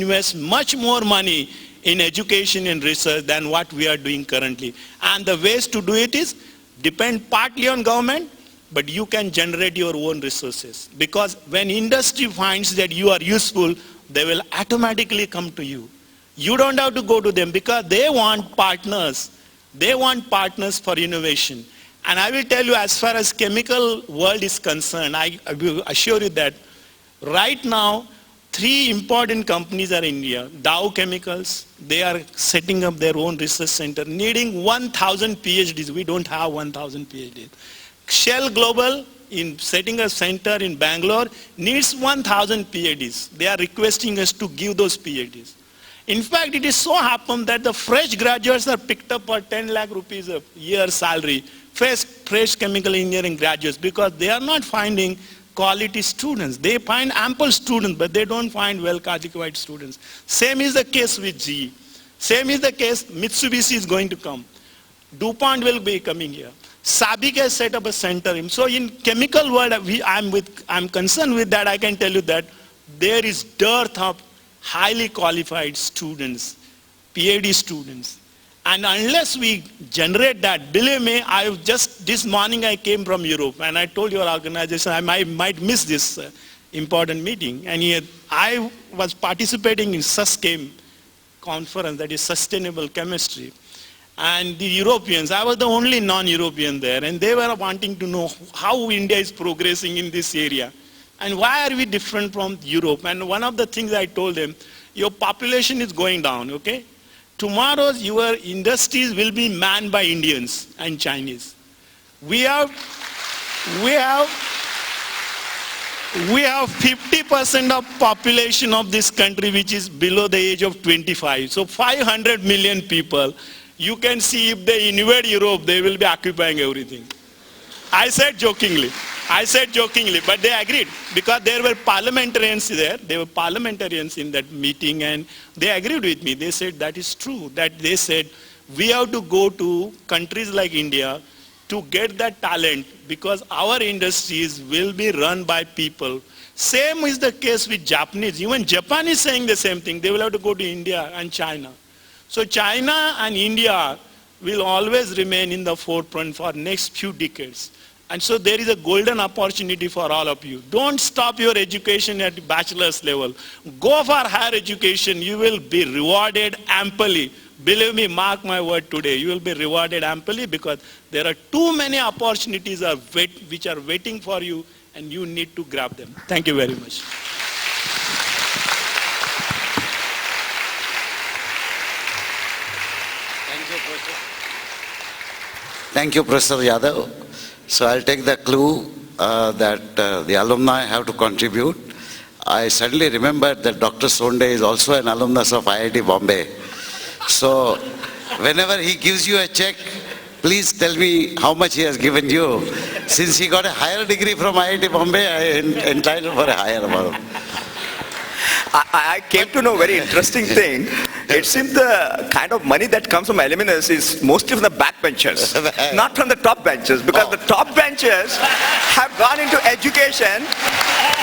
invest much more money in education and research than what we are doing currently. And the ways to do it is depend partly on government, but you can generate your own resources. Because when industry finds that you are useful, they will automatically come to you. You don't have to go to them because they want partners. They want partners for innovation. And I will tell you, as far as chemical world is concerned, I will assure you that right now, 3 important companies are in India. Dow Chemicals, they are setting up their own research center, needing 1,000 PhDs. We don't have 1,000 PhDs. Shell Global, in setting a center in Bangalore, needs 1,000 PhDs. They are requesting us to give those PhDs. In fact, it is so happened that the fresh graduates are picked up for 10 lakh rupees a year salary, fresh chemical engineering graduates, because they are not finding quality students. They find ample students, but they don't find well-qualified students. Same is the case with GE. Same is the case, Mitsubishi is going to come. DuPont will be coming here. SABIC has set up a center. So in chemical world, I'm concerned with that. I can tell you that there is dearth of highly qualified students, PhD students. And unless we generate that, believe me, this morning I came from Europe and I told your organization I might miss this important meeting. And yet I was participating in SUSCHEM conference, that is Sustainable Chemistry. And the Europeans, I was the only non-European there, and they were wanting to know how India is progressing in this area. And why are we different from Europe? And one of the things I told them, your population is going down, okay? Tomorrow your industries will be manned by Indians and Chinese. We have 50% of population of this country which is below the age of 25. So 500 million people. You can see if they invade Europe, they will be occupying everything. I said jokingly, but they agreed because there were parliamentarians there. There were parliamentarians in that meeting and they agreed with me. They said that is true. That they said we have to go to countries like India to get that talent because our industries will be run by people. Same is the case with Japanese. Even Japan is saying the same thing. They will have to go to India and China. So China and India will always remain in the forefront for next few decades. And so there is a golden opportunity for all of you. Don't stop your education at the bachelor's level. Go for higher education. You will be rewarded amply. Believe me, mark my word today. You will be rewarded amply because there are too many opportunities which are waiting for you and you need to grab them. Thank you very much. Thank you, Professor Yadav. So I'll take the clue that the alumni have to contribute. I suddenly remembered that Dr. Sonde is also an alumnus of IIT Bombay. So whenever he gives you a check, please tell me how much he has given you. Since he got a higher degree from IIT Bombay, I am entitled for a higher amount. I came to know a very interesting thing. It seems the kind of money that comes from alumnus is mostly from the backbenchers, not from the top benchers, because the top benchers have gone into education,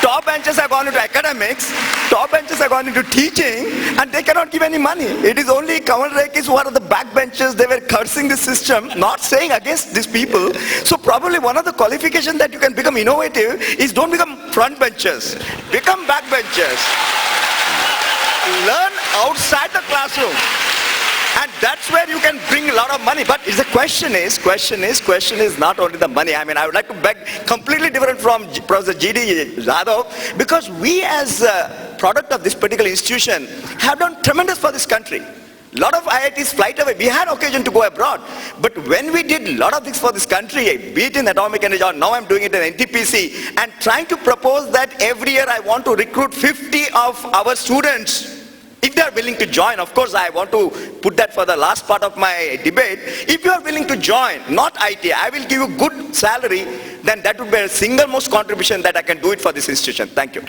top benchers have gone into academics, top benchers have gone into teaching, and they cannot give any money. It is only Kamal Rekis who are the backbenchers. They were cursing the system, not saying against these people. So probably one of the qualifications that you can become innovative is don't become front benchers, become backbenchers. Learn outside the classroom, and that's where you can bring a lot of money. But the question is not only the money. I mean, I would like to beg completely different from Professor G.D. Yadav, because we as a product of this particular institution have done tremendous for this country. A lot of IITs flight away. We had occasion to go abroad. But when we did a lot of things for this country, be it in atomic energy, or now I'm doing it in NTPC, and trying to propose that every year I want to recruit 50 of our students, if they are willing to join. Of course, I want to put that for the last part of my debate. If you are willing to join, not IT, I will give you good salary, then that would be a single most contribution that I can do it for this institution. Thank you.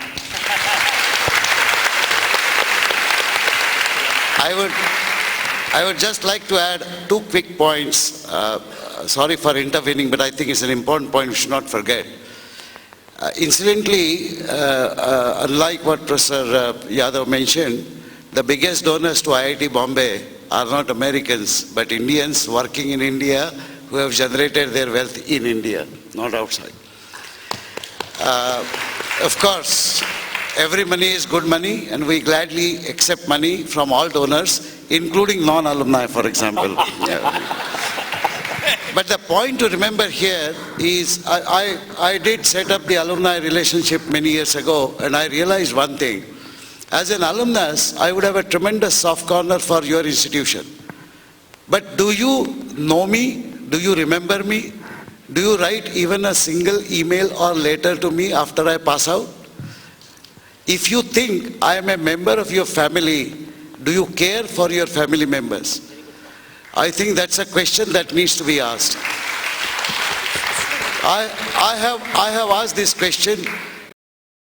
I would just like to add 2 quick points. Sorry for intervening, but I think it's an important point we should not forget. Incidentally, unlike what Professor Yadav mentioned, the biggest donors to IIT Bombay are not Americans, but Indians working in India who have generated their wealth in India, not outside. Of course, every money is good money, and we gladly accept money from all donors, including non-alumni, for example. Yeah. But the point to remember here is I did set up the alumni relationship many years ago, and I realized one thing. As an alumnus, I would have a tremendous soft corner for your institution. But do you know me? Do you remember me? Do you write even a single email or letter to me after I pass out? If you think I am a member of your family, do you care for your family members? I think that's a question that needs to be asked. I have asked this question